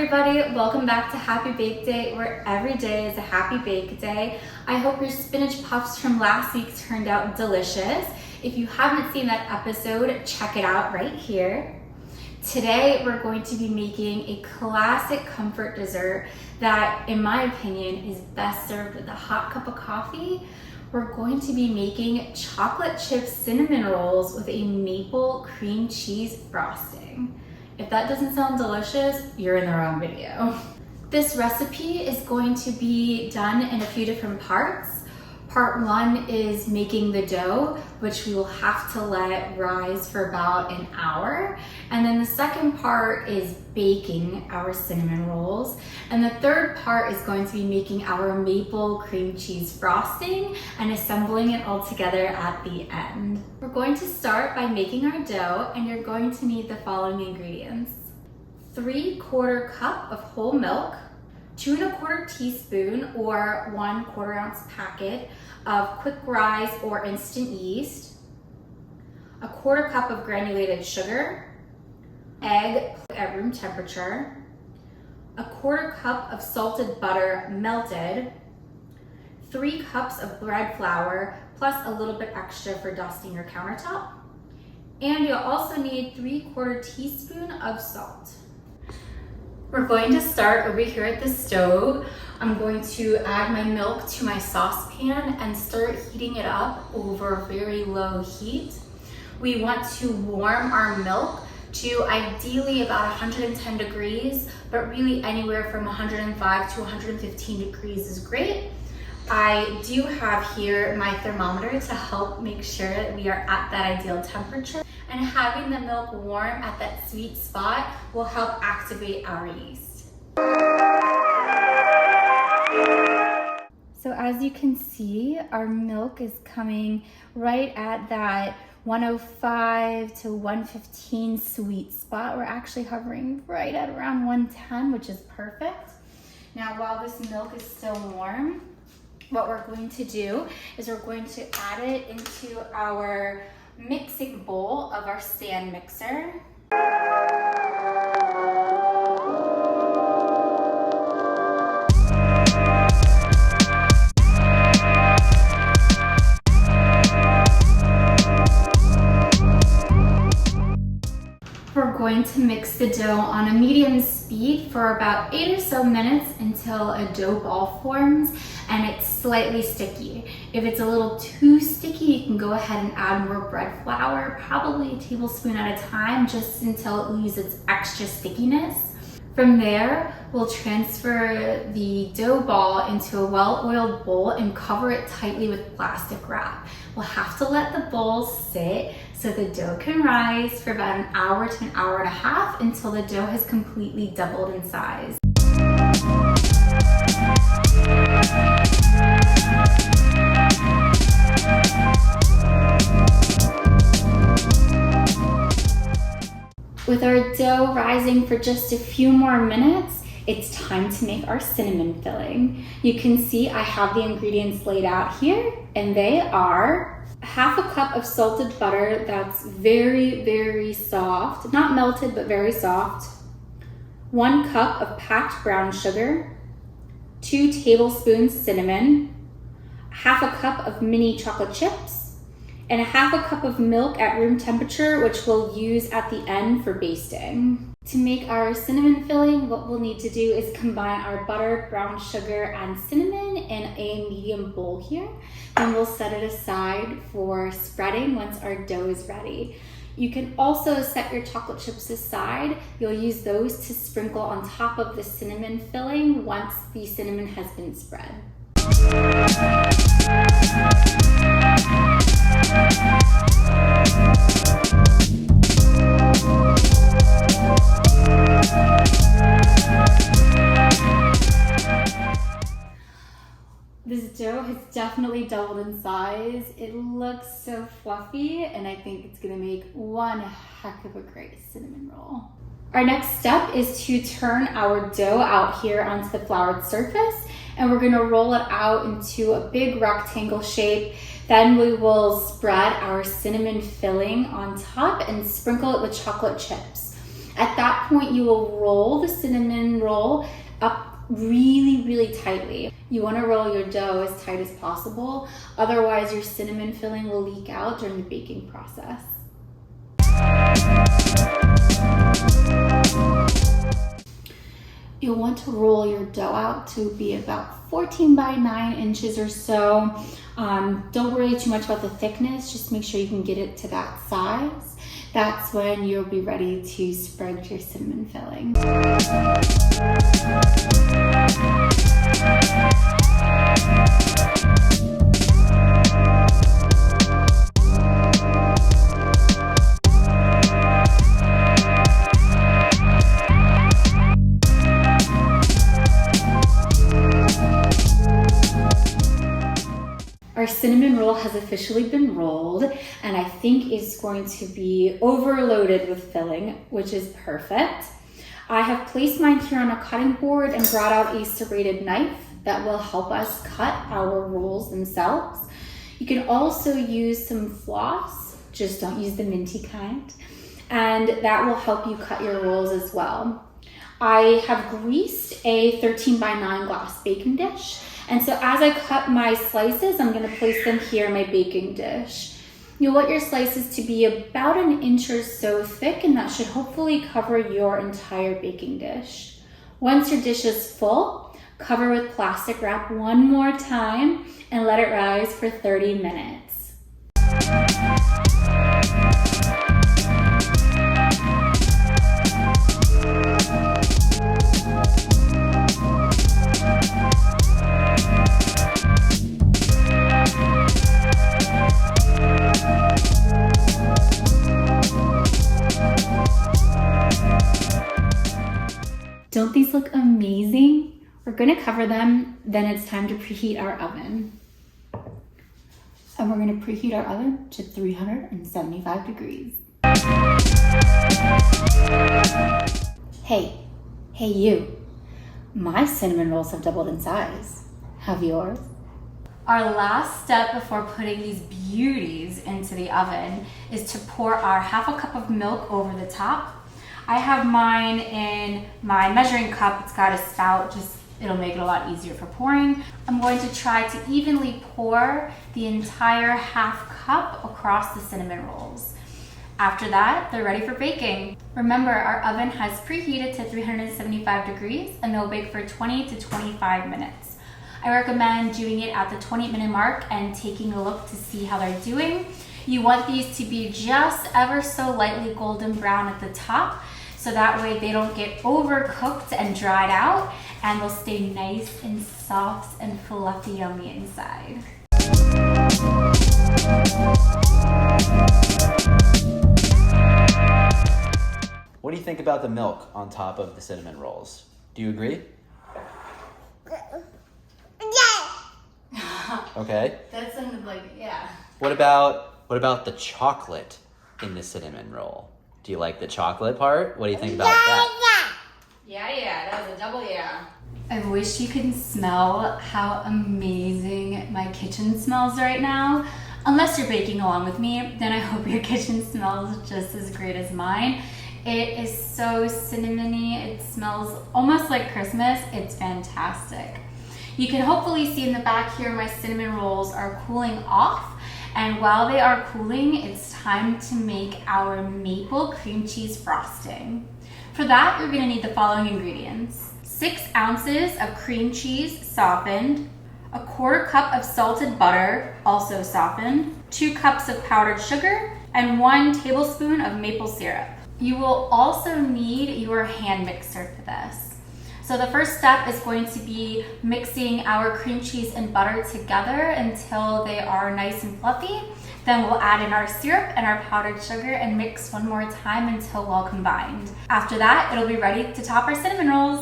everybody, welcome back to Happy Bake Day, where every day is a happy bake day. I hope your spinach puffs from last week turned out delicious. If you haven't seen that episode, check it out right here. Today we're going to be making a classic comfort dessert that, in my opinion, is best served with a hot cup of coffee. We're going to be making chocolate chip cinnamon rolls with a maple cream cheese frosting. If that doesn't sound delicious, you're in the wrong video. This recipe is going to be done in a few different parts. Part one is making the dough, which we will have to let rise for about an hour. And then the second part is baking our cinnamon rolls. And the third part is going to be making our maple cream cheese frosting and assembling it all together at the end. We're going to start by making our dough, and you're going to need the following ingredients. 3/4 cup of whole milk, 2 1/4 teaspoon or 1/4 ounce packet of quick rise or instant yeast, 1/4 cup of granulated sugar, egg at room temperature, 1/4 cup of salted butter melted, 3 cups of bread flour plus a little bit extra for dusting your countertop, and you'll also need 3/4 teaspoon of salt. We're going to start over here at the stove. I'm going to add my milk to my saucepan and start heating it up over a very low heat. We want to warm our milk to ideally about 110 degrees, but really anywhere from 105 to 115 degrees is great. I do have here my thermometer to help make sure that we are at that ideal temperature. And having the milk warm at that sweet spot will help activate our yeast. So as you can see, our milk is coming right at that 105 to 115 sweet spot. We're actually hovering right at around 110, which is perfect. Now, while this milk is still warm, what we're going to do is we're going to add it into our mixing bowl of our stand mixer. We're going to mix the dough on a medium speed for about 8 or so minutes until a dough ball forms and it's slightly sticky. If it's a little too sticky, you can go ahead and add more bread flour, probably a tablespoon at a time, just until it loses its extra stickiness. From there, we'll transfer the dough ball into a well-oiled bowl and cover it tightly with plastic wrap. We'll have to let the bowl sit so the dough can rise for about an hour to an hour and a half until the dough has completely doubled in size. With our dough rising for just a few more minutes, it's time to make our cinnamon filling. You can see I have the ingredients laid out here, and they are 1/2 cup of salted butter that's very, very soft, not melted, but very soft, 1 cup of packed brown sugar, 2 tablespoons cinnamon, 1/2 cup of mini chocolate chips, and 1/2 cup of milk at room temperature, which we'll use at the end for basting. To make our cinnamon filling, what we'll need to do is combine our butter, brown sugar, and cinnamon in a medium bowl here. Then we'll set it aside for spreading once our dough is ready. You can also set your chocolate chips aside. You'll use those to sprinkle on top of the cinnamon filling once the cinnamon has been spread. This dough has definitely doubled in size. It looks so fluffy, and I think it's gonna make one heck of a great cinnamon roll. Our next step is to turn our dough out here onto the floured surface, and we're gonna roll it out into a big rectangle shape. Then we will spread our cinnamon filling on top and sprinkle it with chocolate chips. At that point, you will roll the cinnamon roll up really, really tightly. You want to roll your dough as tight as possible, otherwise your cinnamon filling will leak out during the baking process. You'll want to roll your dough out to be about 14 by 9 inches or so. Don't worry too much about the thickness, just make sure you can get it to that size. That's when you'll be ready to spread your cinnamon filling. Our cinnamon roll has officially been rolled, and I think is going to be overloaded with filling, which is perfect. I have placed mine here on a cutting board and brought out a serrated knife that will help us cut our rolls themselves. You can also use some floss, just don't use the minty kind, and that will help you cut your rolls as well. I have greased a 13 by 9 glass baking dish. And so as I cut my slices, I'm gonna place them here in my baking dish. You'll want your slices to be about 1 inch or so thick, and that should hopefully cover your entire baking dish. Once your dish is full, cover with plastic wrap one more time and let it rise for 30 minutes. Don't these look amazing? We're gonna cover them, then it's time to preheat our oven. And we're gonna preheat our oven to 375 degrees. Hey you, my cinnamon rolls have doubled in size. Have yours? Our last step before putting these beauties into the oven is to pour our 1/2 cup of milk over the top. I have mine in my measuring cup. It's got a spout, it'll make it a lot easier for pouring. I'm going to try to evenly pour the entire 1/2 cup across the cinnamon rolls. After that, they're ready for baking. Remember, our oven has preheated to 375 degrees and they'll bake for 20 to 25 minutes. I recommend doing it at the 20-minute mark and taking a look to see how they're doing. You want these to be just ever so lightly golden brown at the top, so that way they don't get overcooked and dried out, and they'll stay nice and soft and fluffy on the inside. What do you think about the milk on top of the cinnamon rolls? Do you agree? Okay. That sounded like, yeah. What about the chocolate in the cinnamon roll? Do you like the chocolate part? What do you think about that? Yeah, that was a double yeah. I wish you could smell how amazing my kitchen smells right now. Unless you're baking along with me, then I hope your kitchen smells just as great as mine. It is so cinnamony. It smells almost like Christmas. It's fantastic. You can hopefully see in the back here my cinnamon rolls are cooling off. And while they are cooling, it's time to make our maple cream cheese frosting. For that, you're gonna need the following ingredients: 6 ounces of cream cheese softened, 1/4 cup of salted butter, also softened, 2 cups of powdered sugar, and 1 tablespoon of maple syrup. You will also need your hand mixer for this. So the first step is going to be mixing our cream cheese and butter together until they are nice and fluffy. Then we'll add in our syrup and our powdered sugar and mix one more time until well combined. After that, it'll be ready to top our cinnamon rolls.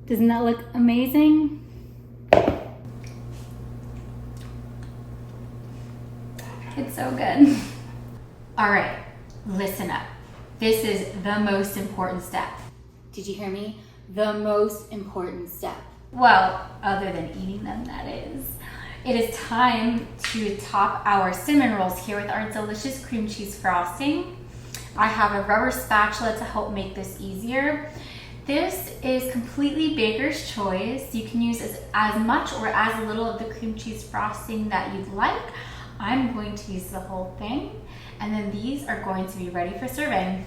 Doesn't that look amazing? It's so good. All right, listen up. This is the most important step. Did you hear me? The most important step. Well, other than eating them, that is. It is time to top our cinnamon rolls here with our delicious cream cheese frosting. I have a rubber spatula to help make this easier. This is completely baker's choice. You can use as much or as little of the cream cheese frosting that you'd like. I'm going to use the whole thing. And then these are going to be ready for serving.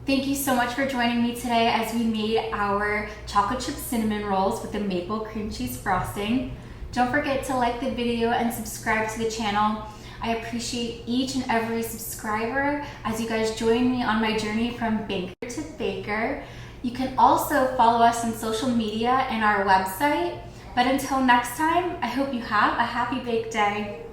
Thank you so much for joining me today as we made our chocolate chip cinnamon rolls with the maple cream cheese frosting. Don't forget to like the video and subscribe to the channel. I appreciate each and every subscriber as you guys join me on my journey from baker to baker. You can also follow us on social media and our website. But until next time, I hope you have a happy bake day.